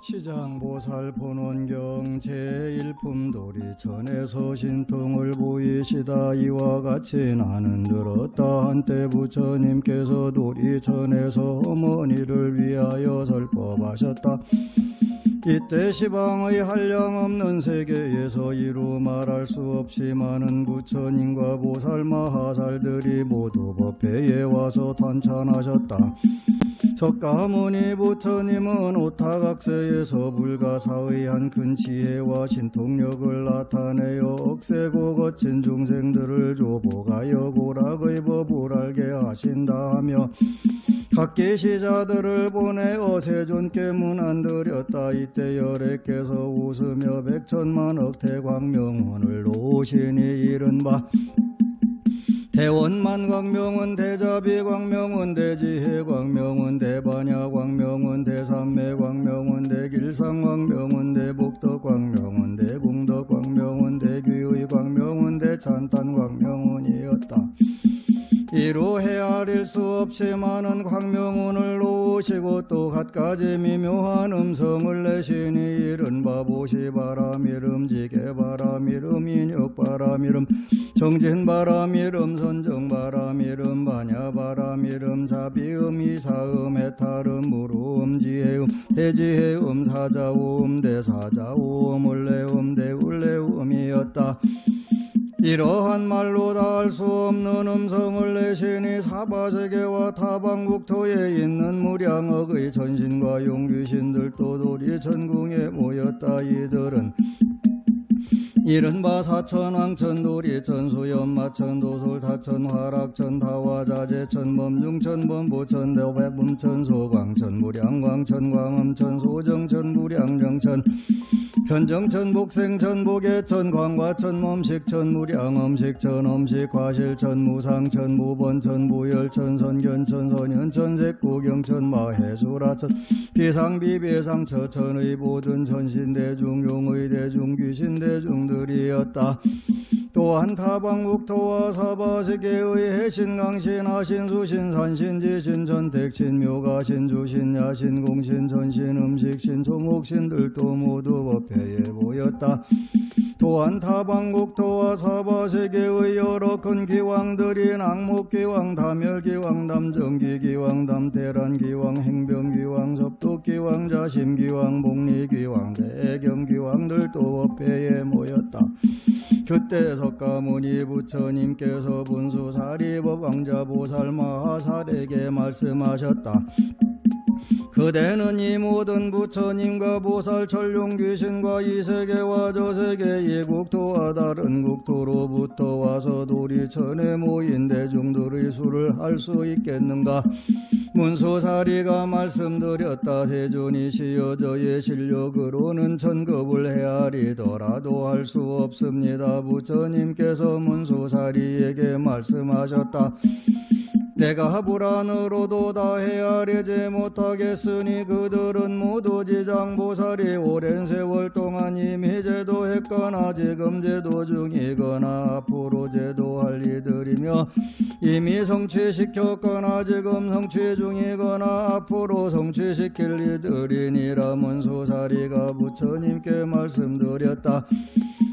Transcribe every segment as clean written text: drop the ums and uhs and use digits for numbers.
시장보살 본원경 제1품도리 전에서 신통을 보이시다. 이와 같이 나는 들었다. 한때 부처님께서 도리천에서 어머니를 위하여 설법하셨다. 이때 시방의 한량없는 세계에서 이루 말할 수 없이 많은 부처님과 보살 마하살들이 모두 법회에 와서 단찬하셨다. 석가모니 부처님은 오타각세에서 불가사의한 큰 지혜와 신통력을 나타내어 억세고 거친 중생들을 조복하여 고락의 법을 알게 하신다 하며 각계시자들을 보내어 세존께 문안드렸다. 이때 열애께서 웃으며 백천만억 대광명원을 놓으시니 이른바 대원만 광명은 대자비 광명은 대지혜 광명은 대반야 광명은 대삼매 광명은 대길상 광명은 대복덕 광명은 대공덕 광명은 대귀의 광명은 대찬탄 광명은이었다. 이로 헤아릴 수 없이 많은 광명운을 놓으시고 또 갖가지 미묘한 음성을 내시니 이른바 보시바라미름 지게바라미름 인욕바라미름 정진바라미름 선정바라미름 반야바라미름 자비음 이사음 해탈음 무루음 지혜음 대지혜음 사자오음 대사자오음 울레음 대울레음이었다. 이러한 말로 다 할 수 없는 음성을 내시니 사바세계와 타방국토에 있는 무량억의 전신과 용귀신들도 도리 전궁에 모였다. 이들은 이른바 사천왕천 도리천 수연마천 도솔타천 화락천 다화자재천 범중천 범보천 대배분천 소광천 무량광천 광음천 소정천 무량정천 편정천 복생천 복예천 광과천 몸식천 무량엄식천 엄식과실천 무상천 무번천 무열천 선견천 선현천 색구경천 마해수라천 비상비비상처천의 모든 천신대중 용의 대중 귀신대중들이었다. 또한 타방국토와 사바세계의 해신 강신 하신 수신 산신 지신 전택신 묘가신 주신 야신 공신 전신 음식신 조목신들도 모두 법회에 모였다. 또한 타방국토와 사바세계의 여러 큰 기왕들이 낙목기왕 다멸기왕 담정기기왕 담대란기왕 행병기왕 섭독기왕 자심기왕 복리기왕 대겸기왕들도 법회에 모였다. 그때 석가모니 부처님께서 분수사리법 왕자보살 마하살에게 말씀하셨다. 그대는 이 모든 부처님과 보살 천룡귀신과 이 세계와 저 세계 이 국토와 다른 국토로부터 와서 도리천에 모인 대중들의 수를 할 수 있겠는가? 문수사리가 말씀드렸다. 세존이시여 저의 실력으로는 천급을 헤아리더라도 할 수 없습니다. 부처님께서 문수사리에게 말씀하셨다. 내가 불안으로도 다 헤아리지 못하겠으니 그들은 모두 지장보살이 오랜 세월 동안 이미 제도했거나 지금 제도 중이거나 앞으로 제도할 이들이며 이미 성취시켰거나 지금 성취 중이거나 앞으로 성취시킬 이들이니라. 문수사리가 부처님께 말씀드렸다.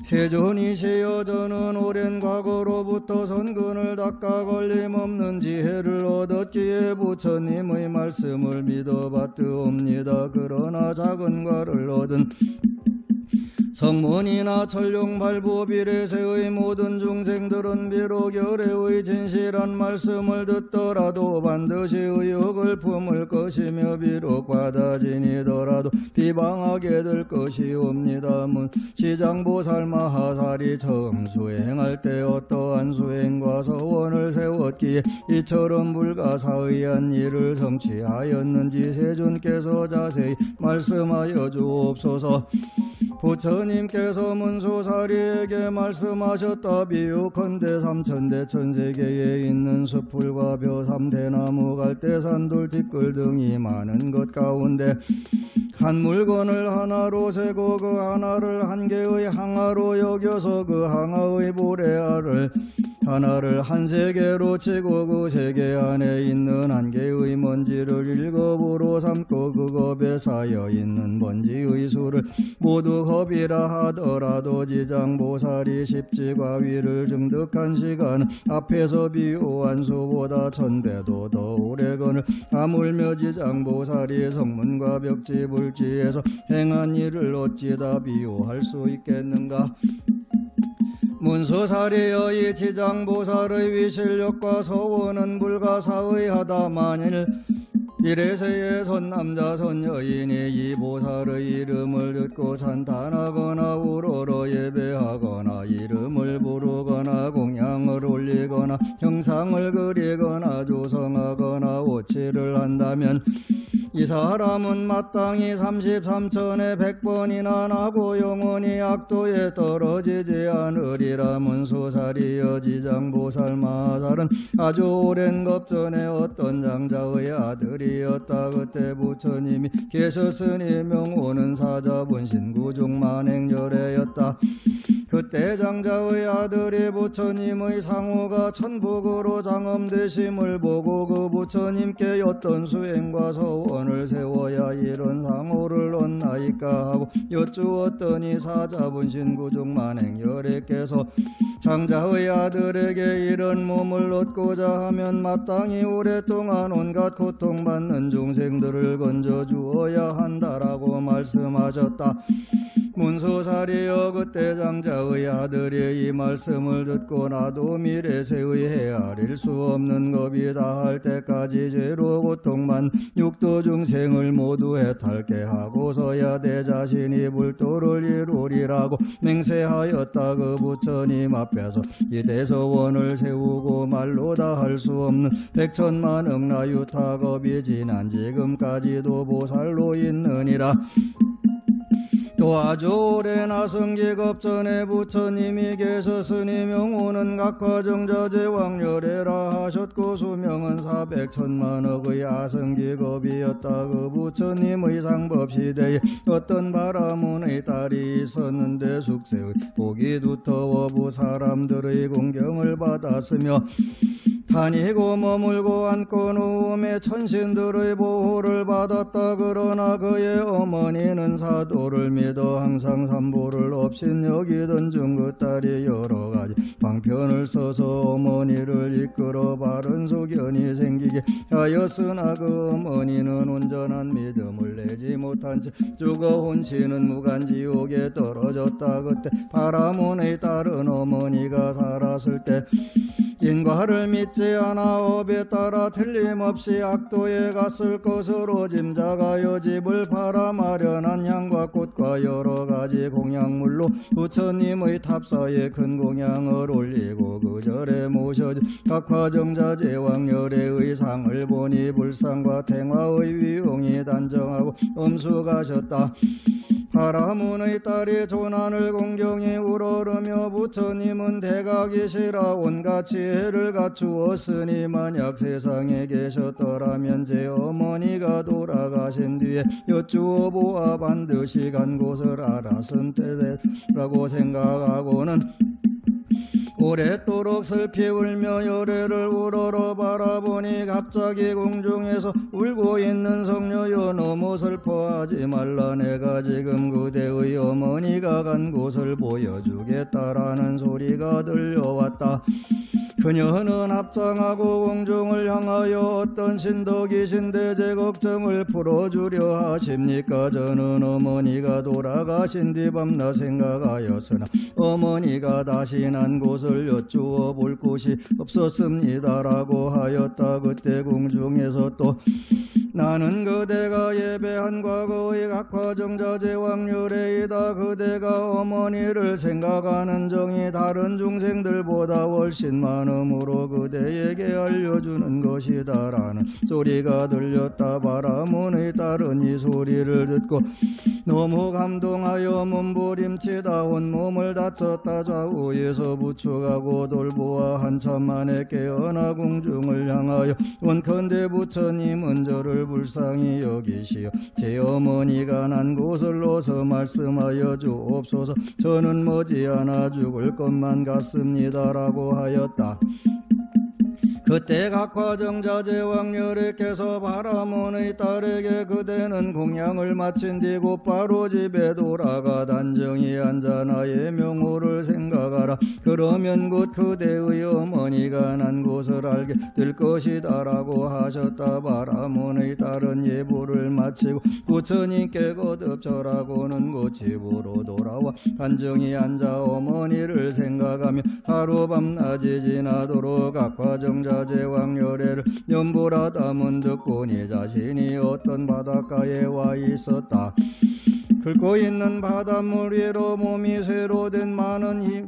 세존이시여 저는 오랜 과거로부터 선근을 닦아 걸림없는 지혜를 얻었기에 부처님의 말씀을 믿어봤드옵니다. 그러나 작은 과를 얻은 성문이나 천룡발부 비례세의 모든 중생들은 비록 열애의 진실한 말씀을 듣더라도 반드시 의욕을 품을 것이며 비록 받아지니더라도 비방하게 될 것이옵니다. 시장보살 마하살이 처음 수행할 때 어떠한 수행과 서원을 세웠기에 이처럼 불가사의한 일을 성취하였는지 세존께서 자세히 말씀하여 주옵소서. 부처님께서 문수사리에게 말씀하셨다. 비유컨대 삼천대 천세계에 있는 숲풀과 벼 삼대나무 갈대산 돌 티끌 등이 많은 것 가운데 한 물건을 하나로 세고 그 하나를 한 개의 항아로 여겨서 그 항아의 모래알을 하나를 한 세계로 치고 그 세계 안에 있는 한 개의 먼지를 일겁으로 삼고 그 겁에 쌓여 있는 먼지의 수를 모두 겁이라 하더라도 지장보살이 십지과위를 증득한 시간은 앞에서 비유한 수보다 1000배도 더 오래거늘 하물며 지장보살이 성문과 벽지 불지에서 행한 일을 어찌다 비유할 수 있겠는가. 문수사리여 이 지장보살의 위실력과 서원은 불가사의하다. 만일 이래세의 선남자 선여인이 이 보살의 이름을 듣고 찬탄하거나 우러러 예배하거나 이름을 부르거나 공양을 올리거나 형상을 그리거나 조성하거나 오치를 한다면 이 사람은 마땅히 33천에 100번이나 나고 영원히 악도에 떨어지지 않으리라. 문수사리여 지장보살 마살은 아주 오랜 겁전에 어떤 장자의 아들이었다. 그때 부처님이 계셨으니 명호는 사자분신 구중만행열애였다. 그때 장자의 아들이 부처님의 상호가 천북으로 장엄되심을 보고 그 부처님께 어떤 수행과 서원을 세워야 이런 상호를 얻나이까 하고 여쭈었더니 사자분신 구중만행열애께서 장자의 아들에게 이런 몸을 얻고자 하면 마땅히 오랫동안 온갖 고통받는 중생들을 건져주어야 한다라고 말씀하셨다. 문수사리여 그때 장자의 아들이 이 말씀을 듣고 나도 미래세의 헤아릴 수 없는 겁이 다할 때까지 죄로 고통만 육도 중생을 모두 해탈케 하고서야 내 자신이 불도를 이루리라고 맹세하였다. 그 부처님 앞에서 이 대서원을 세우고 말로 다 할 수 없는 백천만억 나유타겁이 지난 지금까지도 보살로 있느니라. 또 아주 오랜 아성기겁전에 부처님이 계셨으니 명호는 각화정자제왕열애라 하셨고 수명은 400천만억의 아성기겁이었다. 그 부처님의 상법시대에 어떤 바라문의 딸이 있었는데 숙세의 복이 두터워 부사람들의 공경을 받았으며 다니고 머물고 앉고 누움에 천신들의 보호를 받았다. 그러나 그의 어머니는 사도를 믿어 항상 삼보를 업신여기던 중 그 딸이 여러가지 방편을 써서 어머니를 이끌어 바른 소견이 생기게 하였으나 그 어머니는 온전한 믿음을 내지 못한 채 죽어 혼신은 무간지옥에 떨어졌다. 그때 바라문의 딸은 어머니가 살았을 때 인과를 믿지 않아 업에 따라 틀림없이 악도에 갔을 것으로 짐작하여 집을 팔아 마련한 향과 꽃과 여러가지 공양물로 부처님의 탑사에 큰 공양을 올리고 그 절에 모셔진 각화정자제왕열애의 상을 보니 불상과 탱화의 위용이 단정하고 엄숙하셨다. 바라문의 딸이 조난을 공경히 우러르며 부처님은 대각이시라 온갖 지혜를 갖추었으니 만약 세상에 계셨더라면 제 어머니가 돌아가신 뒤에 여쭈어 보아 반드시 간 곳을 알았을 때라고 생각하고는 오랫도록 슬피 울며 열애를 우러러 바라보니 갑자기 공중에서 울고 있는 성녀여 너무 슬퍼하지 말라. 내가 지금 그대의 어머니가 간 곳을 보여주겠다라는 소리가 들려왔다. 그녀는 합장하고 공중을 향하여 어떤 신덕이신데 제 걱정을 풀어주려 하십니까? 저는 어머니가 돌아가신 뒤 밤낮 생각하였으나 어머니가 다시 난 곳을 여쭈어 볼 곳이 없었습니다라고 하였다. 그때 공중에서 또 나는 그대가 예배한 과거의 각화정자제왕열애이다. 그대가 어머니를 생각하는 정이 다른 중생들보다 훨씬 많으므로 그대에게 알려주는 것이다 라는 소리가 들렸다. 바라문의 딸은 이 소리를 듣고 너무 감동하여 몸부림치다 온몸을 다쳤다. 좌우에서 부축하고 돌보아 한참 만에 깨어나 공중을 향하여 원컨대 부처님은 저를 불쌍히 여기시어 제 어머니가 난 곳을 어서 말씀하여 주옵소서. 저는 머지않아 죽을 것만 같습니다라고 하였다. 그때 각화정자 제왕열애께서 바라문의 딸에게 그대는 공양을 마친 뒤 곧바로 집에 돌아가 단정히 앉아 나의 명호를 생각하라. 그러면 곧 그대의 어머니가 난 곳을 알게 될 것이다 라고 하셨다. 바라문의 딸은 예불을 마치고 부처님께 거듭 절하고는 곧 집으로 돌아와 단정히 앉아 어머니를 생각하며 하루 밤낮이 지나도록 각화정자 제왕열애를 연불하다 문득 보니 자신이 어떤 바닷가에 와 있었다. 긁고 있는 바닷물 위로 몸이 쇠로 된 많은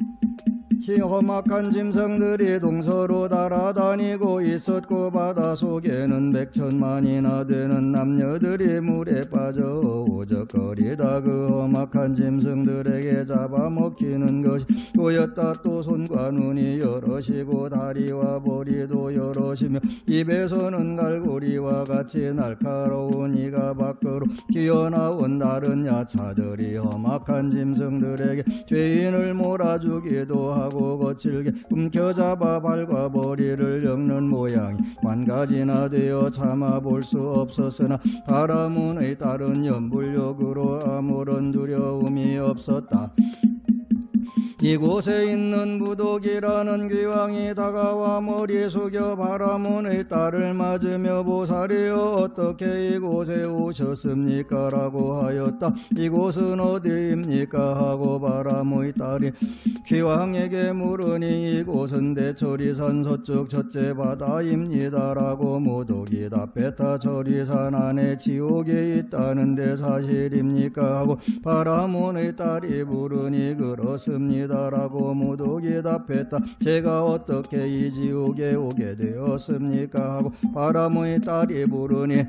험악한 짐승들이 동서로 달아다니고 있었고 바다 속에는 100,000만이나 되는 남녀들이 물에 빠져 오적거리다 그 험악한 짐승들에게 잡아먹히는 것이 보였다. 또 손과 눈이 여럿이고 다리와 머리도 여럿이며 입에서는 갈고리와 같이 날카로운 이가 밖으로 기어나온 다른 야차들이 험악한 짐승들에게 죄인을 몰아주기도 하고 거칠게 움켜잡아 발과 머리를 엮는 모양이 만가지나 되어 참아볼 수 없었으나 바라문의 딸은 연불욕으로 아무런 두려움이 없었다. 이곳에 있는 무독이라는 귀왕이 다가와 머리 숙여 바라문의 딸을 맞으며 보살이여 어떻게 이곳에 오셨습니까? 라고 하였다. 이곳은 어디입니까? 하고 바라문의 딸이 귀왕에게 물으니 이곳은 대초리산 서쪽 첫째 바다입니다. 라고 무독이 답했다. 초리산 안에 지옥에 있다는데 사실입니까? 하고 바라문의 딸이 물으니 그렇습니다. 라고 무독이 답했다. 제가 어떻게 이 지옥에 오게 되었습니까? 하고 바라문의 딸이 물으니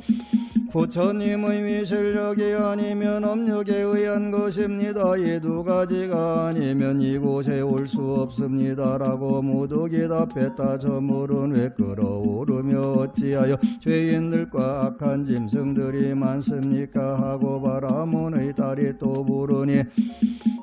부처님의 위실력이 아니면 업력에 의한 것입니다. 이 두 가지가 아니면 이곳에 올 수 없습니다. 라고 무독이 답했다. 저 물은 왜 끓어오르며 어찌하여 죄인들과 악한 짐승들이 많습니까? 하고 바라문의 딸이 또 물으니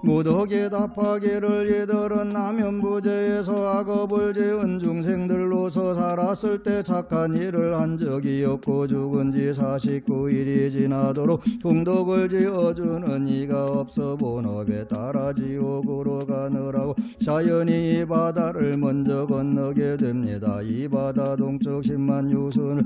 무독이 답하기를 이들은 남연부제에서 악업을 지은 중생들로서 살았을 때 착한 일을 한 적이 없고 죽은 지 49일이 지나도록 통독을 지어주는 이가 없어 본업에 따라 지옥으로 가느라고 자연히 이 바다를 먼저 건너게 됩니다. 이 바다 동쪽 10만 유순을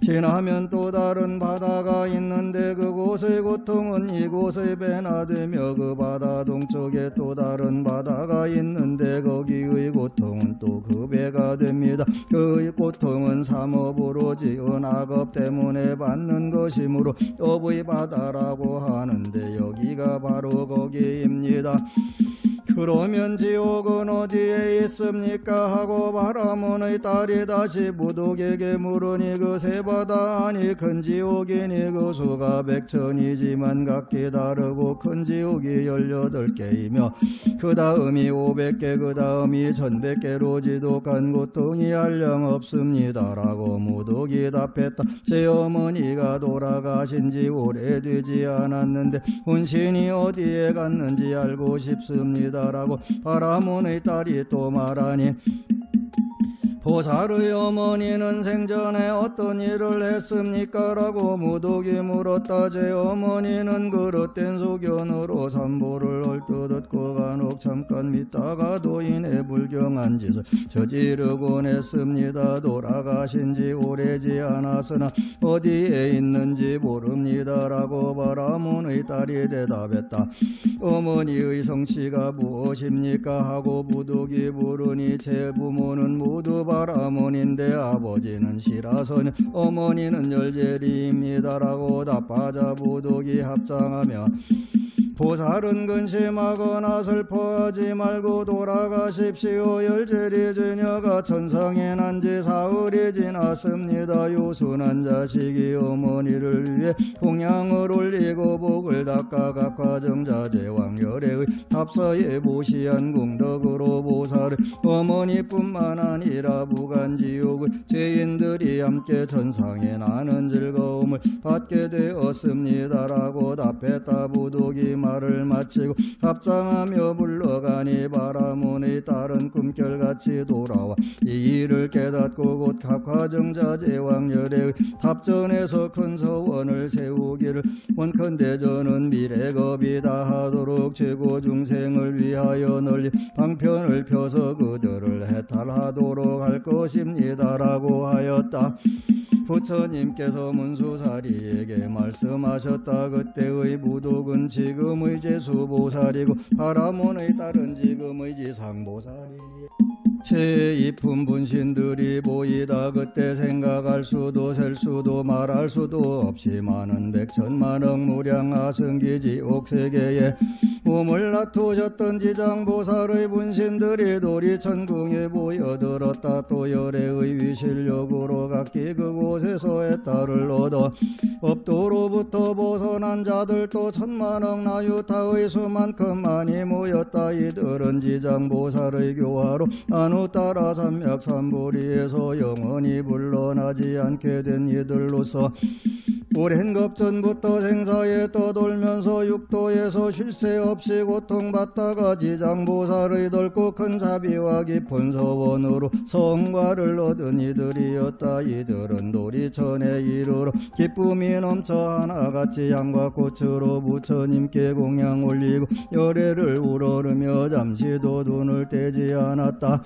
지나면 또 다른 바다가 있는데 그곳의 고통은 이곳의 배나 되며 그 바다 동쪽에 또 다른 바다가 있는데 거기의 고통은 또 그 배가 됩니다. 그의 고통은 삼업으로 지은 악업 때문에 받는 것이므로 업의 바다라고 하는데 여기가 바로 거기입니다. 그러면 지옥은 어디에 있습니까? 하고 바라문의 딸이 다시 무독에게 물으니 그 세 바다 아니 큰 지옥이니 그 수가 100,000이지만 각기 다르고 큰 지옥이 18개이며 그 다음이 500개 그 다음이 1100개로 지독한 고통이 한량 없습니다. 라고 무독이 답했다. 제 어머니가 돌아가신 지 오래되지 않았는데 혼신이 어디에 갔는지 알고 싶습니다. 라고 바라문의 딸이 또 말하니 보살의 어머니는 생전에 어떤 일을 했습니까? 라고 무독이 물었다. 제 어머니는 그릇된 소견으로 삼보를 얼뜻 얻고 간혹 잠깐 믿다가 도인의 불경한 짓을 저지르곤 했습니다. 돌아가신 지 오래지 않았으나 어디에 있는지 모릅니다. 라고 바라문의 딸이 대답했다. 어머니의 성씨가 무엇입니까? 하고 무독이 물으니 제 부모는 모두 바라문인데 아버지는 시라소녀 어머니는 열제리입니다라고 답하자 무독이 합장하며 보살은 근심하거나 슬퍼하지 말고 돌아가십시오. 열제리 죄녀가 천상에 난 지 사흘이 지났습니다. 요순한 자식이 어머니를 위해 공양을 올리고 복을 닦아 각화정자 제왕열애의 답사에 보시한 공덕으로 보살은 어머니뿐만 아니라 무간지옥의 죄인들이 함께 천상에 나는 즐거움 도움을 받게 되었습니다라고 답했다. 부득이 말을 마치고 합장하며 물러가니 바라문의 딸은 꿈결같이 돌아와 이 일을 깨닫고 곧 각화정자 제왕열의 탑전에서 큰 서원을 세우기를 원컨대 저는 미래겁이 다하도록 최고 중생을 위하여 널리 방편을 펴서 그들을 해탈하도록 할 것입니다라고 하였다. 부처님께서 문수사리에게 말씀하셨다. 그때의 무독은 지금의 제수보살이고 바라문의 딸은 지금의 지상보살이니 제2품 분신들이 보이다. 그때 생각할 수도 셀 수도 말할 수도 없이 많은 백천만억 무량하승기지 옥세계에 몸을 놔두셨던 지장보살의 분신들이 도리천궁에 보여들었다. 또 열애의 위실력으로 각기 그곳에서 해탈을 얻어 업도로부터 벗어난 자들도 천만억 나유타의 수만큼 많이 모였다. 이들은 지장보살의 교화로 후 따라 삼맥삼보리에서 영원히 물러나지 않게 된 이들로서 오랜 겁전부터 생사에 떠돌면서 육도에서 쉴 새 없이 고통받다가 지장보살의 넓고 큰 자비와 깊은 서원으로 성과를 얻은 이들이었다. 이들은 도리천에 이르러 기쁨이 넘쳐 하나같이 향과 꽃으로 부처님께 공양 올리고 열애를 우러르며 잠시도 눈을 떼지 않았다.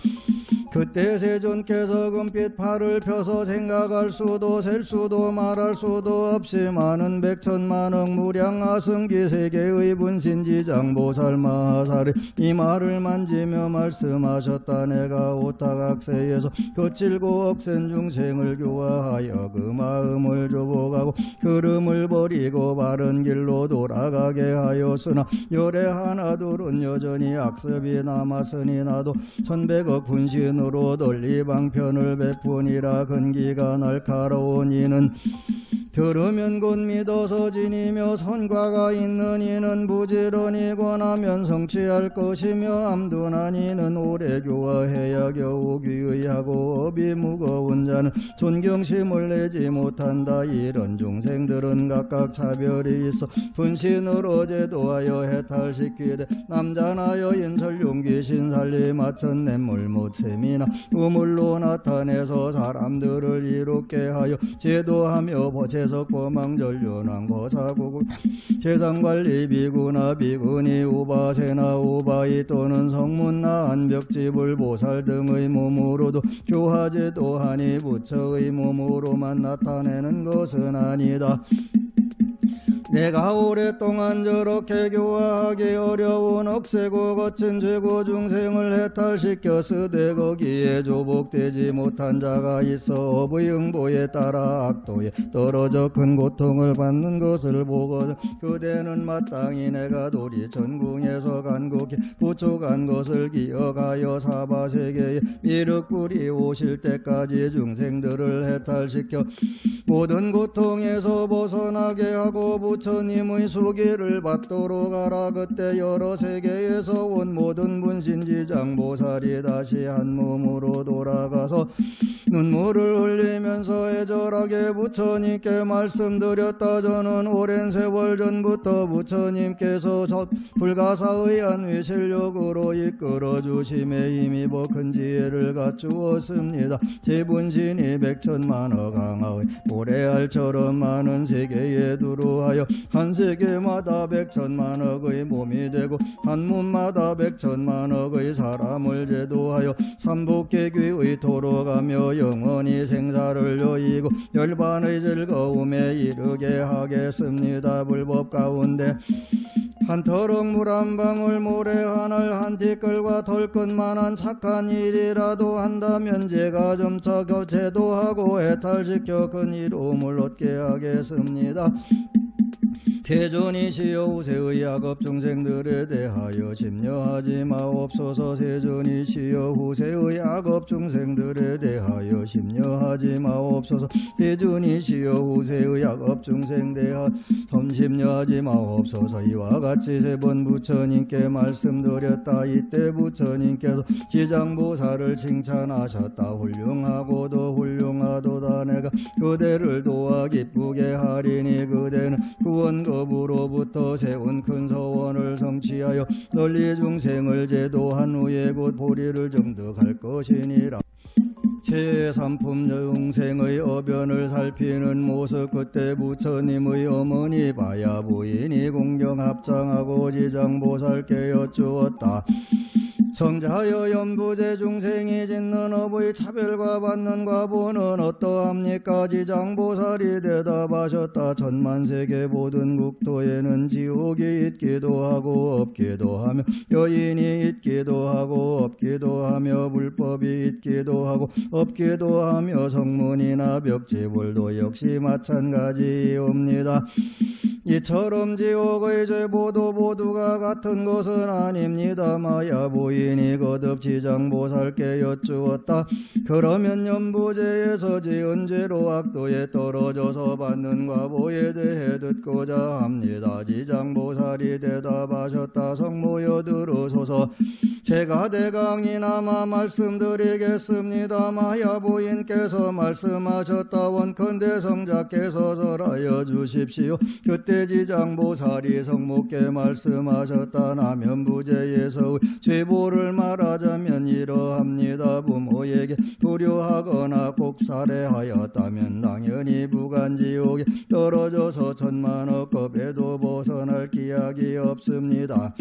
그때 세존께서 금빛 팔을 펴서 생각할 수도 셀 수도 말할 수도 없이 많은 백천만억 무량하승기 세계의 분신지장보살 마하살이 이 말을 만지며 말씀하셨다. 내가 오타각세에서 거칠고 억센 중생을 교화하여 그 마음을 조복하고 흐름을 버리고 바른 길로 돌아가게 하였으나 열애 하나둘은 여전히 악습이 남았으니 나도 천백억 분신으로 널리 방편을 베푸니라. 근기가 날카로운 이는 들으면 곧 믿어서 지니며 선과가 있는 이는 부지런히 권하면 성취할 것이며 암둔한 이는 오래 교화해야 겨우 귀의하고 업이 무거운 자는 존경심을 내지 못한다. 이런 중생들은 각각 차별이 있어 분신으로 제도하여 해탈시키되 남자나 여인 설용기 신살리 마천 냇물 모셈이나 우물로 나타내서 사람들을 이롭게 하여 제도하며 보채석 보망전륜왕 거사구국 재상관리 비구나 비구니 우바세나 우바이 또는 성문나 안벽지불 보살 등의 몸으로도 교화제도하니 부처의 몸으로만 나타내는 것은 아니다. 내가 오랫동안 저렇게 교화하기 어려운 억세고 거친 죄고 중생을 해탈시켜 쓰되 거기에 조복되지 못한 자가 있어 업의 응보에 따라 악도에 떨어져 큰 고통을 받는 것을 보거든 그대는 마땅히 내가 도리천궁에서 간곡히 부족한 것을 기억하여 사바세계에 미륵불이 오실 때까지 중생들을 해탈시켜 모든 고통에서 벗어나게 하고 부처님의 수기를 받도록 하라. 그때 여러 세계에서 온 모든 분신지장보살이 다시 한 몸으로 돌아가서 눈물을 흘리면서 애절하게 부처님께 말씀드렸다. 저는 오랜 세월 전부터 부처님께서 불가사의한 위실력으로 이끌어 주심에 힘입어 큰 지혜를 갖추었습니다. 제 분신이 백천만억 강하의 모래알처럼 많은 세계에 두루하여 한 세계마다 백천만억의 몸이 되고 한 몸마다 백천만억의 사람을 제도하여 삼복계귀의 도로가며 영원히 생사를 여의고 열반의 즐거움에 이르게 하겠습니다. 불법 가운데 한 터럭 물 한 방울 모래 하늘 한 티끌과 털끝만한 착한 일이라도 한다면 제가 점차 제도하고 해탈시켜 큰 이로움을 얻게 하겠습니다. 세존이시여 후세의 악업 중생들에 대하여 심려하지 마옵소서. 세존이시여 후세의 악업 중생들에 대하여 심려하지 마옵소서. 세존이시여 후세의 악업 중생 대하여 심려하지 마옵소서. 이와 같이 세 번 부처님께 말씀드렸다. 이때 부처님께서 지장보살을 칭찬하셨다. 훌륭하고도 훌륭하도다. 내가 그대를 도와 기쁘게 하리니 그대는 구원겁으로부터 세운 큰 서원을 성취하여 널리 중생을 제도한 후에 곧 보리를 정득할 것이니라. 제3품 영생의 어변을 살피는 모습. 그때 부처님의 어머니 바야 부인이 공경 합장하고 지장보살께 여쭈었다. 성자여, 연부제 중생이 짓는 업의 차별과 받는 과보는 어떠합니까? 지장보살이 대답하셨다. 천만세계 모든 국토에는 지옥이 있기도 하고 없기도 하며 여인이 있기도 하고 없기도 하며 불법이 있기도 하고 없기도 하며 성문이나 벽지불도 역시 마찬가지옵니다. 이처럼 지옥의 죄 모두가 같은 것은 아닙니다. 마야 부인이 거듭 지장보살께 여쭈었다. 그러면 연부제에서 지은 죄로 악도에 떨어져서 받는 과보에 대해 듣고자 합니다. 지장보살이 대답하셨다. 성모여 들으소서. 제가 대강이나마 말씀드리겠습니다. 마야 부인께서 말씀하셨다. 원컨대 성자께서 절하여 주십시오. 그때 지장보살이 성모께 말씀하셨다. 남연부제에서 죄보를 말하자면 이러합니다. 부모에게 불효하거나 곡살해하였다면 당연히 부간지옥에 떨어져서 천만억 겁에도 벗어날 기약이 없습니다.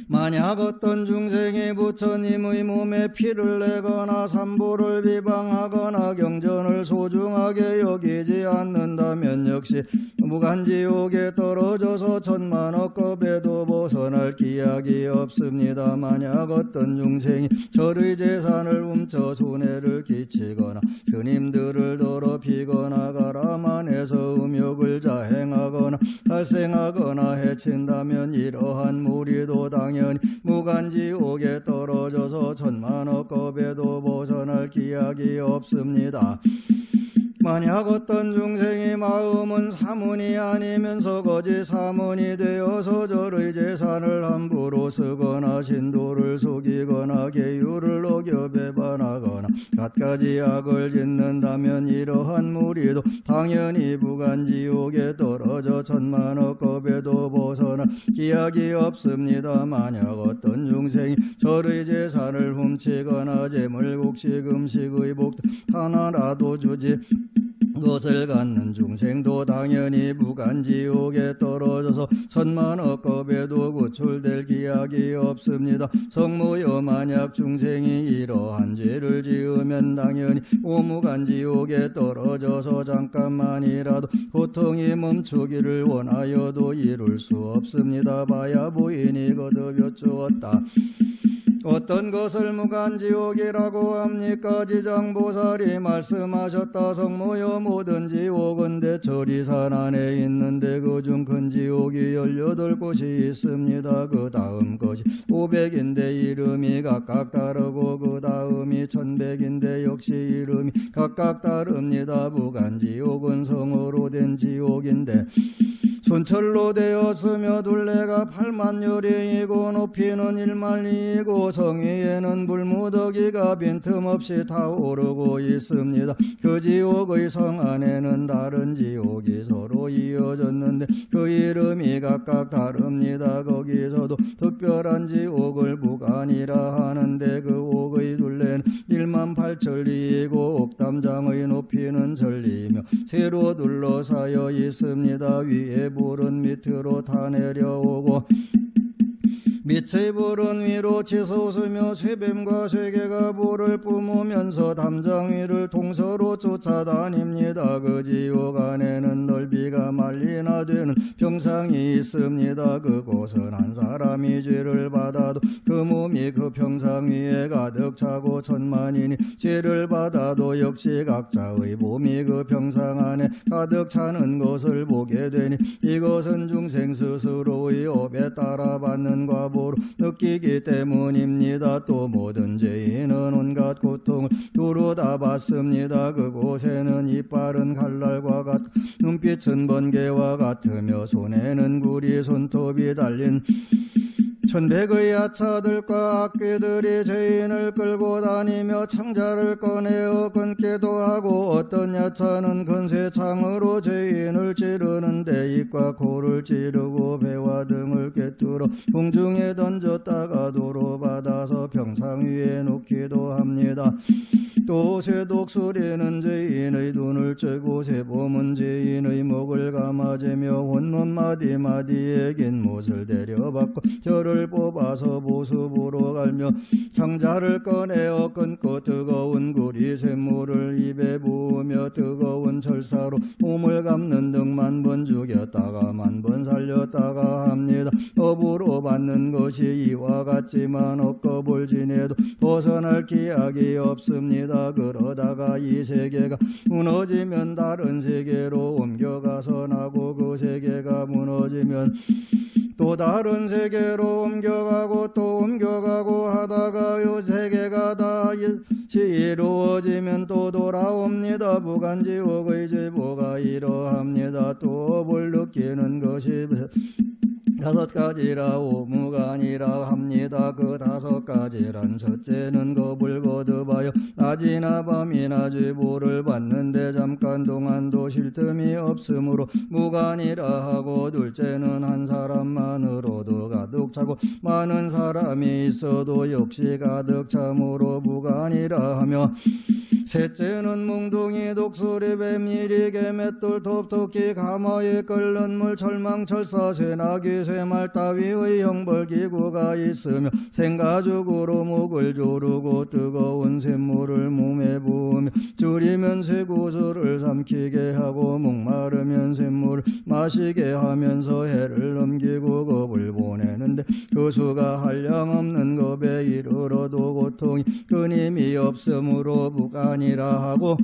만약 어떤 중생이 부처님의 몸에 피를 내거나 삼보를 비방하거나 경전을 소중하게 여기지 않는다면 역시 무간지옥에 떨어져서 천만억 겁에도 벗어날 기약이 없습니다. 만약 어떤 중생이 절의 재산을 훔쳐 손해를 끼치거나 스님들을 더럽히거나 가라만해서 음욕을 자행하거나 탈생하거나 해친다면 이러한 무리도 당연히 무간지옥에 떨어져서 천만억 겁에도 벗어날 기약이 없습니다. 만약 어떤 중생이 마음은 사문이 아니면서 거짓 사문이 되어서 절의 재산을 함부로 쓰거나 신도를 속이거나 계율을 어겨 배반하거나 갖가지 악을 짓는다면 이러한 무리도 당연히 무간지옥에 떨어져 천만억 겁에도 벗어날 기약이 없습니다. 만약 어떤 중생이 절의 재산을 훔치거나 재물곡식 음식의 복 하나라도 주지 것을 갖는 중생도 당연히 무간지옥에 떨어져서 천만억 겁에도 구출될 기약이 없습니다. 성모여, 만약 중생이 이러한 죄를 지으면 당연히 오무간지옥에 떨어져서 잠깐만이라도 고통이 멈추기를 원하여도 이룰 수 없습니다. 바야 부인이 거듭 여쭈었다. 어떤 것을 무간지옥이라고 합니까? 지장보살이 말씀하셨다. 성모여, 모든 지옥은 대처리산 안에 있는데 그중 큰 지옥이 18곳이 있습니다. 그 다음 것이 500인데 이름이 각각 다르고 그 다음이 1100인데 역시 이름이 각각 다릅니다. 무간지옥은 성으로 된 지옥인데 순철로 되었으며 둘레가 8만여리이고 높이는 1만리이고 성위에는 불무더기가 빈틈없이 타오르고 있습니다. 그 지옥의 성 안에는 다른 지옥이 서로 이어졌는데 그 이름이 각각 다릅니다. 거기서도 특별한 지옥을 무간이라 하는데 그 옥의 둘레는 1만 8천리이고 옥담장의 높이는 천리이며 세로 둘러싸여 있습니다. 위에 불은 밑으로 다 내려오고 밑의 불은 위로 치솟으며 쇠뱀과 쇠개가 불을 뿜으면서 담장 위를 동서로 쫓아다닙니다. 그 지옥 안에는 넓이가 만리나 되는 평상이 있습니다. 그곳은 한 사람이 죄를 받아도 그 몸이 그 평상 위에 가득 차고 천만인이 죄를 받아도 역시 각자의 몸이 그 평상 안에 가득 차는 것을 보게 되니 이것은 중생 스스로의 업에 따라 받는 과보로 느끼기 때문입니다. 또 모든 죄인은 온갖 고통을 두루 다 받습니다. 그곳에는 이빨은 칼날과 같고 눈빛은 번개와 같으며 손에는 구리 손톱이 달린 천백의 야차들과 악귀들이 죄인을 끌고 다니며 창자를 꺼내어 끊기도 하고 어떤 야차는 건쇠창으로 죄인을 찌르는데 입과 코를 찌르고 배와 등을 꿰뚫어 공중에 던졌다가 도로 받아서 평상 위에 놓기도 합니다. 또 쇠독수리는 죄인의 눈을 쬐고 쇠범은 죄인의 목을 감아재며 혼문 마디마디에 긴 못을 데려받고 혀를 뽑아서 보습으로 갈며 창자를 꺼내어 끊고 뜨거운 구리 쇠물을 입에 부으며 뜨거운 철사로 몸을 감는 등 만번 죽였다가 만번 살렸다가 합니다. 업으로 받는 것이 이와 같지만 업겁을 지내도 벗어날 기약이 없습니다. 그러다가 이 세계가 무너지면 다른 세계로 옮겨가서 나고 그 세계가 무너지면 또 다른 세계로 옮겨가고 또 옮겨가고 하다가 이 세계가 다시 이루어지면 또 돌아옵니다. 무간지옥의 제보가 이러합니다. 또 업을 느끼는 것이 다섯 가지라 오무간이라 합니다. 그 다섯 가지란 첫째는 겁을 거듭하여 낮이나 밤이나 죄보를 받는데 잠깐 동안도 쉴 틈이 없으므로 무간이라 하고, 둘째는 한 사람만으로도 가득 차고 많은 사람이 있어도 역시 가득 참으로 무간이라 하며, 셋째는 몽둥이 독수리 뱀일이 개맷돌 톱토끼 가마에 끓는 물 철망철사 쇠나귀 쇠말 따위의 형벌기구가 있으며 생가죽으로 목을 조르고 뜨거운 샘물을 몸에 부으며 줄이면 쇠구슬을 삼키게 하고 목마르면 샘물을 마시게 하면서 해를 넘기고 겁을 보내는데 그 수가 한량없는 겁에 이르러도 고통이 끊임이 없으므로 무간이라 하고,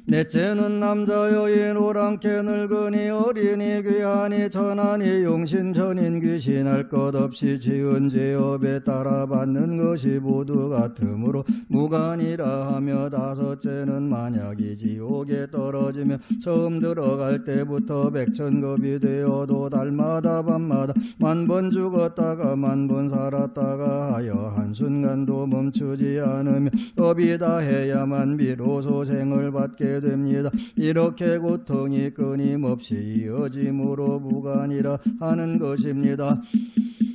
넷째는 남자 여인 오랑캐 늙은이 어린이 귀하니 천하니 용신천인 귀신할 것 없이 지은 죄업에 따라 받는 것이 모두 같으므로 무간이라 하며, 다섯째는 만약이 지옥에 떨어지면 처음 들어갈 때부터 백천겁이 되어도 달마다 밤마다 만번 죽었다가 만번 살았다가 하여 한순간도 멈추지 않으며 업이 다해야만 비로소 생을 받게 됩니다. 이렇게 고통이 끊임없이 이어짐으로 무간이라 하는 것입니다.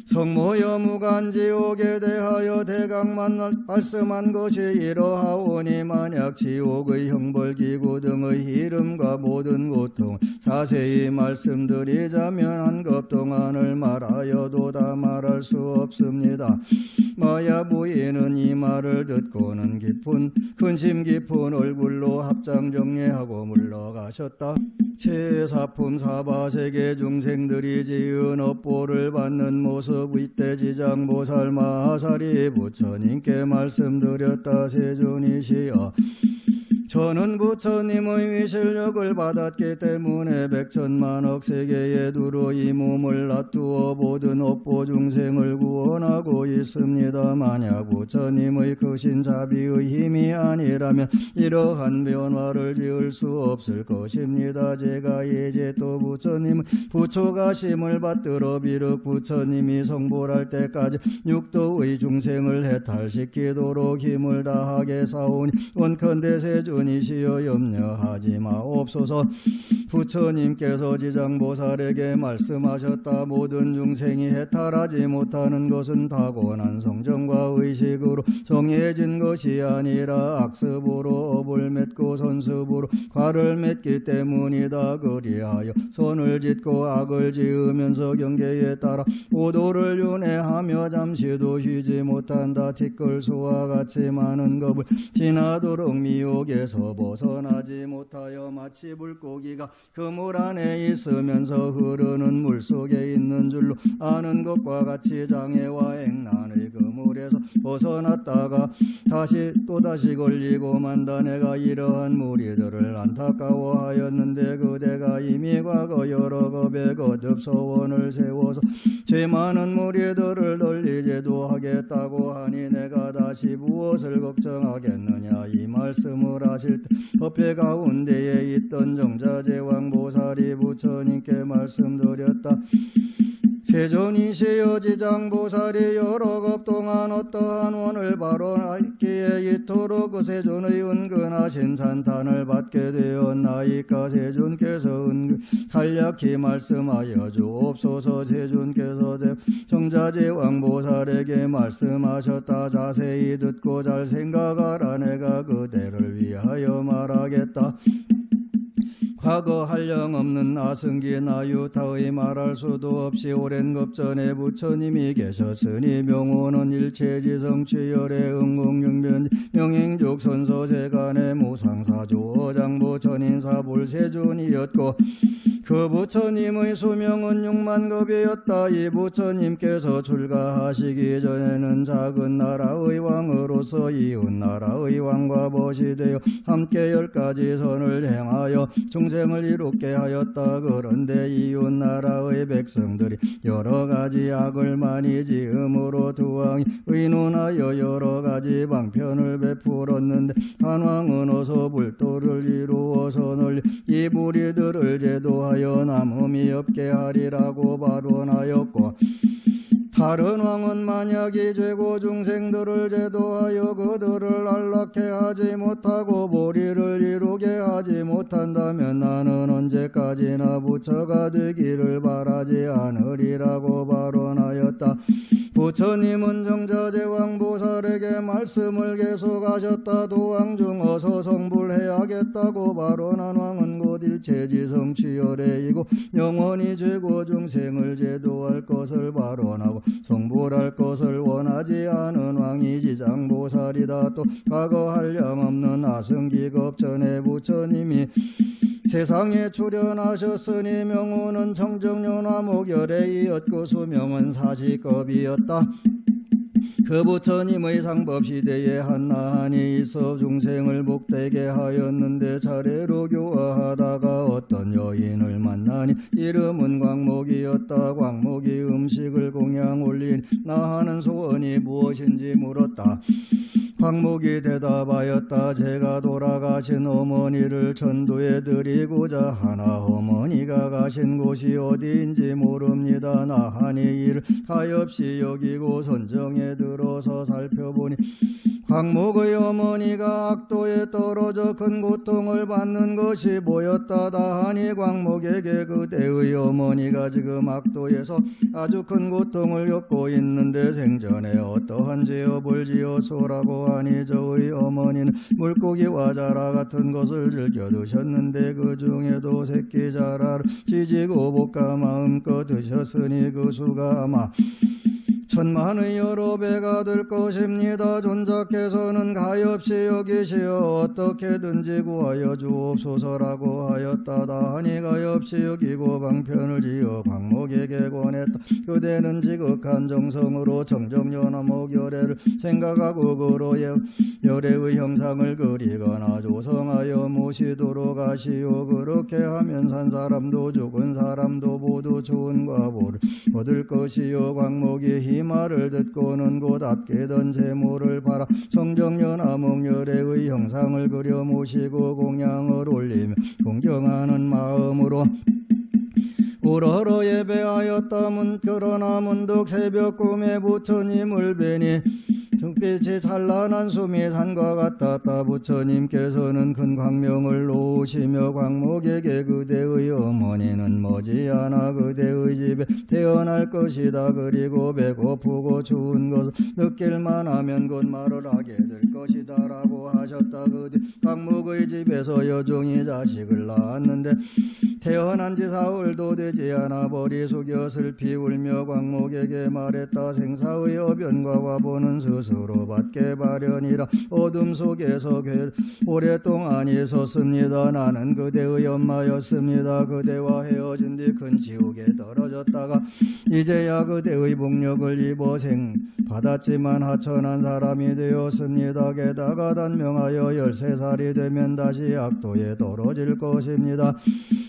성모여 무간지옥에 대하여 대강만 말씀한 것이 이러하오니, 만약 지옥의 형벌기구 등의 이름과 모든 고통 자세히 말씀드리자면 한급 동안을 말하여도 다 말할 수 없습니다. 마야 부인은 이 말을 듣고는 근심 깊은 얼굴로 합장정례하고 물러가셨다. 최사품 사바세계 중생들이 지은 업보를 받는 모습 윗대지장보살 마하사리 부처님께 말씀드렸다. 세존이시여, 저는 부처님의 위실력을 받았기 때문에 백천만억 세계에 두루 이 몸을 놔두어 모든 업보 중생을 구원하고 있습니다. 만약 부처님의 크신 자비의 힘이 아니라면 이러한 변화를 지을 수 없을 것입니다. 제가 이제 또 부처님의 부처가심을 받들어 비록 부처님이 성불할 때까지 육도의 중생을 해탈시키도록 힘을 다하게 사오니, 원컨대 세존 부처니시여 염려하지 마옵소서. 부처님께서 지장보살에게 말씀하셨다. 모든 중생이 해탈하지 못하는 것은 타고난 성정과 의식으로 정해진 것이 아니라 악습으로 업을 맺고 선습으로 과를 맺기 때문이다. 그리하여 선을 짓고 악을 지으면서 경계에 따라 오도를 윤회하며 잠시도 쉬지 못한다. 티끌수와 같이 많은 겁을 지나도록 미혹에서 벗어나지 못하여 마치 물고기가 그물 안에 있으면서 흐르는 물속에 있는 줄로 아는 것과 같이 장애와 액난의 그물에서 벗어났다가 또다시 걸리고 만다. 내가 이러한 무리들을 안타까워하였는데 그대가 이미 과거 여러 겁에 거듭 서원을 세워서 죄 많은 무리들을 널리 제도하겠다고 하니 내가 다시 무엇을 걱정하겠느냐. 이 말씀을 하실 때 법회 가운데에 있던 정자제왕 보살이 부처님께 말씀드렸다. 세존이시여 지장보살이 여러 겁 동안 어떠한 원을 발언하기에 이토록 그 세존의 은근하신 산탄을 받게 되었나이까. 세존께서 간략히 말씀하여 주옵소서. 세존께서 정자제왕보살에게 말씀하셨다. 자세히 듣고 잘 생각하라. 내가 그대를 위하여 말하겠다. 과거 한량없는 아승기 나유타의 말할 수도 없이 오랜 급전에 부처님이 계셨으니 명호는 일체지성취열의 응응융변 명행족 선서세간의 무상사조 장부 전인사불세존이었고 그 부처님의 수명은 6만 급이었다. 이 부처님께서 출가하시기 전에는 작은 나라의 왕으로서 이웃나라의 왕과 벗이 되어 함께 10가지 선을 행하여 중생을 이롭게 하였다. 그런데 이웃나라의 백성들이 여러가지 악을 많이 지음으로 두 왕이 의논하여 여러가지 방편을 베풀었는데 한 왕은 어서 불도를 이루어서 널리 이 무리들을 제도하여 남음이 없게 하리라고 발언하였고 다른 왕은 만약에 죄고 중생들을 제도하여 그들을 안락해 하지 못하고 보리를 이루게 하지 못한다면 나는 언제까지나 부처가 되기를 바라지 않으리라고 발언하였다. 부처님은 정자제왕보살에게 말씀을 계속하셨다. 두 왕 중 어서 성불해야겠다고 발언한 왕은 곧 일체지성취열애이고 영원히 죄고 중생을 제도할 것을 발언하고 성불할 것을 원하지 않은 왕이 지장보살이다. 또 과거 한량없는 아승기급 전에 부처님이 세상에 출현하셨으니 명호는 청정연화목열애이었고 수명은 40급이었다. 그 부처님의 상법시대에 한나한이 있어 중생을 복되게 하였는데 차례로 교화하다가 어떤 여인을 만나니 이름은 광목이었다. 광목이 음식을 공양 올린 나하는 소원이 무엇인지 물었다. 광목이 대답하였다. 제가 돌아가신 어머니를 천도에 드리고자 하나 어머니가 가신 곳이 어디인지 모릅니다. 나하니 이를 가엾이 여기고 선정에 들어서 살펴보니 광목의 어머니가 악도에 떨어져 큰 고통을 받는 것이 보였다. 나하니 광목에게 그대의 어머니가 지금 악도에서 아주 큰 고통을 겪고 있는데 생전에 어떠한 죄업을 지었소라고 하니 저의 어머니는 물고기와 자라 같은 것을 즐겨 드셨는데 그 중에도 새끼 자라를 지지고 볶아 마음껏 드셨으니 그 수가 아마 천만의 여러 배가 될 것입니다. 존자께서는 가엾이 여기시어 어떻게든지 구하여 주옵소서라고 하였다. 다하니 가엾이 여기고 방편을 지어 광목에게 권했다. 그대는 지극한 정성으로 청정연화목열애를 생각하고 그로 열애의 형상을 그리거나 조성하여 모시도록 하시오. 그렇게 하면 산 사람도 죽은 사람도 모두 좋은 과보를 얻을 것이요. 광목이 이 말을 듣고는 곧 아끼던 재물을 팔아 청정연화목열애의 형상을 그려 모시고 공양을 올리며 존경하는 마음으로 우러러 예배하였다. 그러나 문득 새벽 꿈에 부처님을 뵈니 등빛이 찬란한 수미 산과 같았다. 부처님께서는 큰 광명을 놓으시며 광목에게 그대의 어머니는 머지않아 그대의 집에 태어날 것이다. 그리고 배고프고 추운 것을 느낄만 하면 곧 말을 하게 될 것이다 라고 하셨다. 그뒤 광목의 집에서 여종이 자식을 낳았는데 태어난 지 사흘도 되지 않아 머리 숙여 슬피 울며 광목에게 말했다. 생사의 어변과 과보는 스스로 받게 마련이라. 어둠 속에서 오랫동안 있었습니다. 나는 그대의 엄마였습니다. 그대와 헤어진 뒤 큰 지옥에 떨어졌다가 이제야 그대의 복력을 입어 받았지만 하천한 사람이 되었습니다. 게다가 단명하여 13살이 되면 다시 악도에 떨어질 것입니다.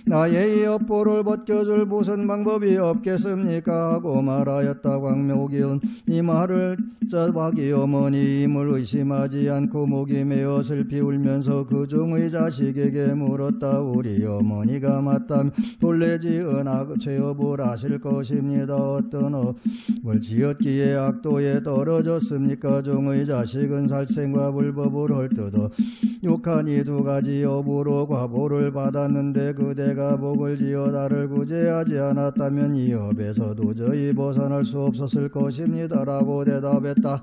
나의 이 업보를 벗겨줄 무슨 방법이 없겠습니까? 하고 말하였다. 광목이은 이 말을 자기 어머니임을 의심하지 않고 목이 메어 슬피 울면서 그 중의 자식에게 물었다. 우리 어머니가 맞다면 본래지은 죄업을 하실 것입니다. 어떤 업을 지었기에 악도에 떨어졌습니까? 종의 자식은 살생과 불법을 헐뜯어 욕한 이 두 가지 업으로 과보를 받았는데 그대가 복을 지어 나를 구제하지 않았다면 이 업에서 도저히 벗어날 수 없었을 것입니다 라고 대답했다.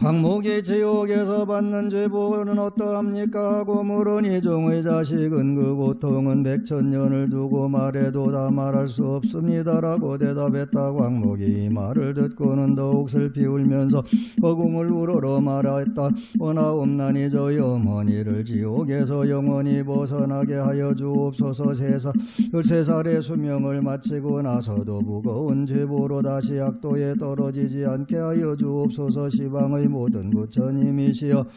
광목이 지옥에서 받는 죄복은 어떠합니까? 하고 물으니 종의 자식은 그 고통은 100,000년을 두고 말해도 다 말할 수 없습니다 라고 대답했다. 광목이 이 말을 듣고는 더욱 슬피 울면서 허공을 우러러 말하였다. 원하옵나니 저희 어머니를 지옥에서 영원히 벗어나게 하여 주옵소서. 13살의 수명을 마치고 나서도 무거운 죄보로 다시 악도에 떨어지지 않게 하여 주옵소서. 시방의 모든 부처님이시여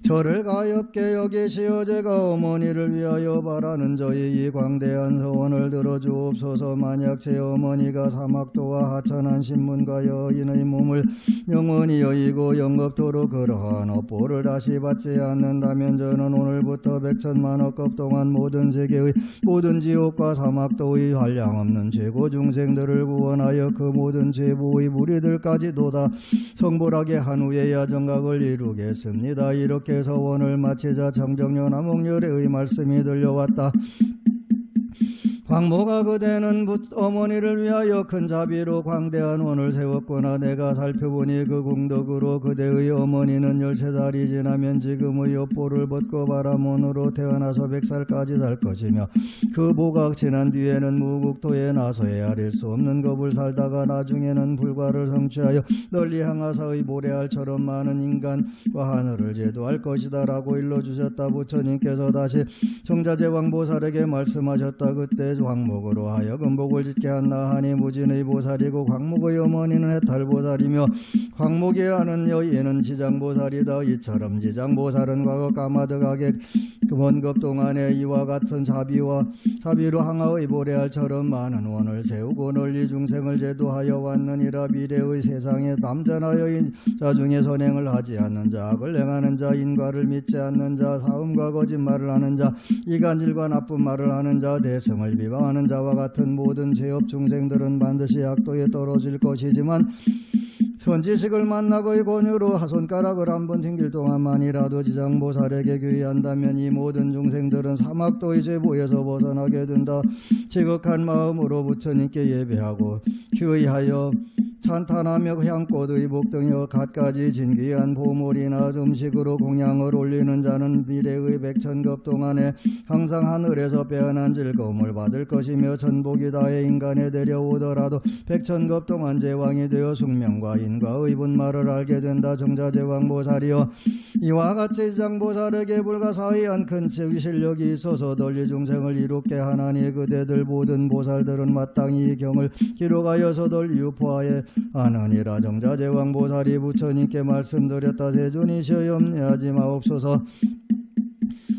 저를 가엾게 여기시어 제가 어머니를 위하여 바라는 저희 이 광대한 소원을 들어주옵소서. 만약 제 어머니가 사막도와 하천한 신문과 여인의 몸을 영원히 여의고 영겁토록 그러한 업보를 다시 받지 않는다면 저는 오늘부터 100,000,000억 동안 모든 세계의 모든 지옥과 사막도의 한량없는 죄고 중생들을 구원하여 그 모든 죄부의 무리들까지도 다 성불하게 한 후에야 정각을 이루겠습니다. 이렇게 서원을 마치자 청정년 암흑열의 말씀이 들려왔다. 광모가 그대는 어머니를 위하여 큰 자비로 광대한 원을 세웠구나. 내가 살펴보니 그 공덕으로 그대의 어머니는 13살이 지나면 지금의 업보를 벗고 바라문으로 태어나서 100살까지 살 것이며 그 보각 지난 뒤에는 무국토에 나서 헤아릴 수 없는 겁을 살다가 나중에는 불과를 성취하여 널리 향하사의 모래알처럼 많은 인간과 하늘을 제도할 것이다 라고 일러주셨다. 부처님께서 다시 정자제왕보살에게 말씀하셨다. 그때 광목으로 하여금 복을 짓게 한다 하니 무진의 보살이고 광목의 어머니는 해탈보살이며 광목이라는 여인은 지장보살이다. 이처럼 지장보살은 과거 까마득하게 원급 동안에 이와 같은 자비로 항아의 보레알처럼 많은 원을 세우고 널리 중생을 제도하여 왔느니라. 미래의 세상에 남자나 여인 자 중에 선행을 하지 않는 자, 악을 행하는 자, 인과를 믿지 않는 자, 사음과 거짓말을 하는 자, 이간질과 나쁜 말을 하는 자, 대승을 비방하는 자와 같은 모든 죄업 중생들은 반드시 악도에 떨어질 것이지만 선지식을 만나고의 권유로 손가락을 한번 튕길 동안만이라도 지장보살에게 귀의한다면 이 모든 중생들은 사막도의 죄보에서 벗어나게 된다. 지극한 마음으로 부처님께 예배하고 귀의하여 찬탄하며 향꽃의 복등여 갖가지 진귀한 보물이나 음식으로 공양을 올리는 자는 미래의 100,000급 동안에 항상 하늘에서 빼어난 즐거움을 받을 것이며 천복이 다해 인간에 데려오더라도 100,000급 동안 제왕이 되어 숙명과 인과의 분말을 알게 된다. 정자제왕보살이여 이와 같이 지장보살에게 불가사의한 큰 실력이 있어서 널리 중생을 이롭게 하나니 그대들 모든 보살들은 마땅히 이 경을 기록하여서 널리 유포하여 하느니라. 정자제왕보살이 부처님께 말씀드렸다. 세존이시여 염려하지 마옵소서.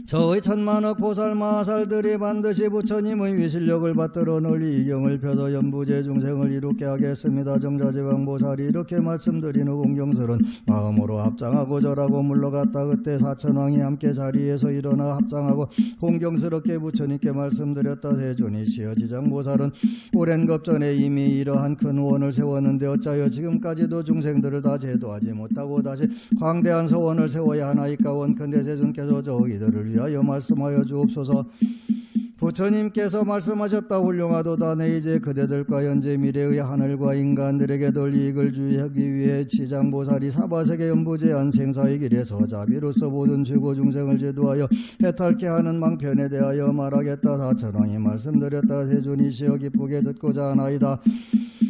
저의 천만억 보살마살들이 반드시 부처님의 위실력을 받들어 널리 이경을 펴서 연부제 중생을 이롭게 하겠습니다. 정자지광보살이 이렇게 말씀드리는 공경스런 마음으로 합장하고 절하고 물러갔다. 그때 사천왕이 함께 자리에서 일어나 합장하고 공경스럽게 부처님께 말씀드렸다. 세존이시여, 지장보살은 오랜 겁전에 이미 이러한 큰 원을 세웠는데 어찌하여 지금까지도 중생들을 다 제도하지 못하고 다시 광대한 서원을 세워야 하나이까. 원컨대 세존께서 저희들을 위하여 말씀하여 주옵소서. 부처님께서 말씀하셨다. 훌륭하도다. 내 이제 그대들과 현재 미래의 하늘과 인간들에게 널 이익을 주하기 위해 지장보살이 사바세계 연부제한 생사의 길에서 자비로서 모든 죄고 중생을 제도하여 해탈케 하는 망편에 대하여 말하겠다. 사천왕이 말씀드렸다. 세존이시여, 기쁘게 듣고자 하나이다.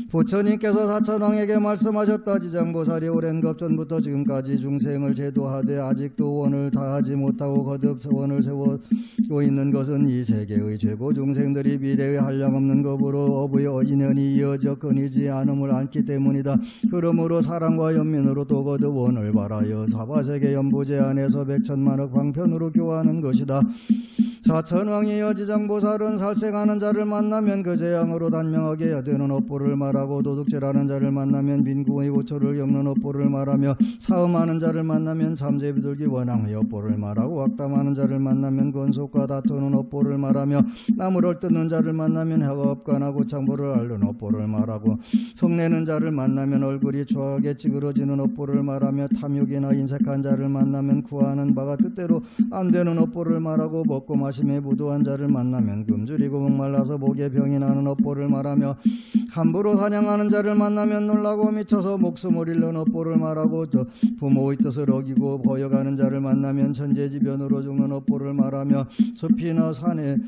부처님께서 사천왕에게 말씀하셨다. 지장보살이 오랜 겁전부터 지금까지 중생을 제도하되 아직도 원을 다하지 못하고 거듭 원을 세우고 있는 것은 이 세계의 죄고 중생들이 미래의 한량없는 겁으로 업의 인연이 이어져 끊이지 않음을 안기 때문이다. 그러므로 사랑과 연민으로 또 거듭 원을 바라여 사바세계 연부제 안에서 백천만억 방편으로 교화하는 것이다. 사천왕이여, 지장보살은 살생하는 자를 만나면 그 재앙으로 단명하게 여되는 업보를 말하고 도둑질하는 자를 만나면 빈궁의 고초를 겪는 업보를 말하며 사음하는 자를 만나면 잠재비둘기 원앙의 업보를 말하고 악담하는 자를 만나면 권속과 다투는 업보를 말하며 나무를 뜯는 자를 만나면 해가 업관하고 창보를 앓는 업보를 말하고 성내는 자를 만나면 얼굴이 초하게 찌그러지는 업보를 말하며 탐욕이나 인색한 자를 만나면 구하는 바가 뜻대로 안 되는 업보를 말하고 먹고 마심에 부도한 자를 만나면 굶주리고 목말라서 목에 병이 나는 업보를 말하며 함부로 사냥하는 자를 만나면 놀라고 미쳐서 목숨을 잃는 업보를 말하고 또 부모의 뜻을 어기고 거여가는 자를 만나면 천재지변으로 죽는 업보를 말하며 숲이나 산에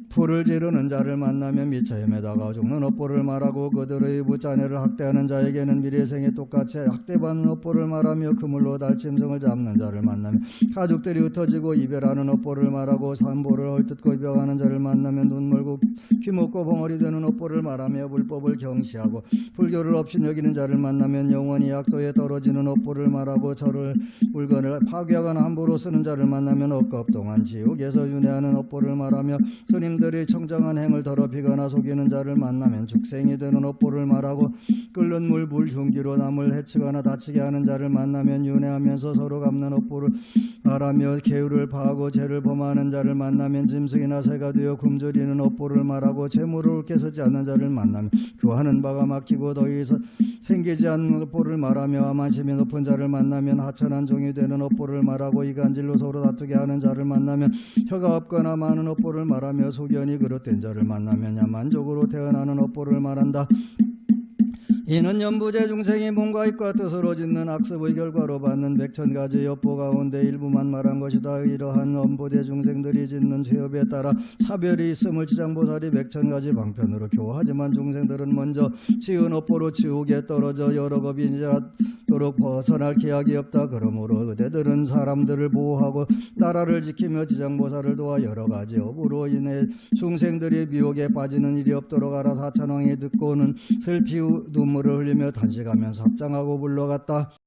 불을 지르는 자를 만나면 미쳐 헤매다가 죽는 업보를 말하고 그들의 부자네를 학대하는 자에게는 미래생에 똑같이 학대받는 업보를 말하며 그물로 달짐승을 잡는 자를 만나면 가죽들이 흩어지고 이별하는 업보를 말하고 산보를 헐뜯고 입양하는 자를 만나면 눈 멀고 귀 먹고 벙어리 되는 업보를 말하며 불법을 경시하고 불교를 업신여기는 자를 만나면 영원히 약도에 떨어지는 업보를 말하고 절을 물건을 파괴하거나 함부로 쓰는 자를 만나면 억겁 동안 지옥에서 윤회하는 업보를 말하며 스님들이 청정한 행을 더럽히거나 속이는 자를 만나면 죽생이 되는 업보를 말하고 끓는 물 흉기로 남을 해치거나 다치게 하는 자를 만나면 윤회하면서 서로 갚는 업보를 말하며 계율을 파하고 죄를 범하는 자를 만나면 짐승이나 새가 되어 굶주리는 업보를 말하고 재물을 옳게 쓰지 않는 자를 만나면 교하는 바가 막히고 더 이상 생기지 않는 업보를 말하며 아만심이 높은 자를 만나면 하천한 종이 되는 업보를 말하고 이간질로 서로 다투게 하는 자를 만나면 혀가 없거나 많은 업보를 말하며 소견이 그릇된 자를 만나면 야만족으로 태어나는 업보를 말한다. 이는 연부제 중생이 몸과 입과 뜻으로 짓는 악습의 결과로 받는 백천가지 업보 가운데 일부만 말한 것이다. 이러한 연부제 중생들이 짓는 죄업에 따라 사별이 있음을 지장보살이 백천가지 방편으로 교하지만 중생들은 먼저 지은 업보로 지옥에 떨어져 여러 겁이 인자도록 벗어날 기약이 없다. 그러므로 그대들은 사람들을 보호하고 나라를 지키며 지장보살을 도와 여러 가지 업으로 인해 중생들이 미혹에 빠지는 일이 없도록 하라. 사천왕이 듣고는 슬피 눈물을 흘리며 단식하면서 합장하고 물러갔다.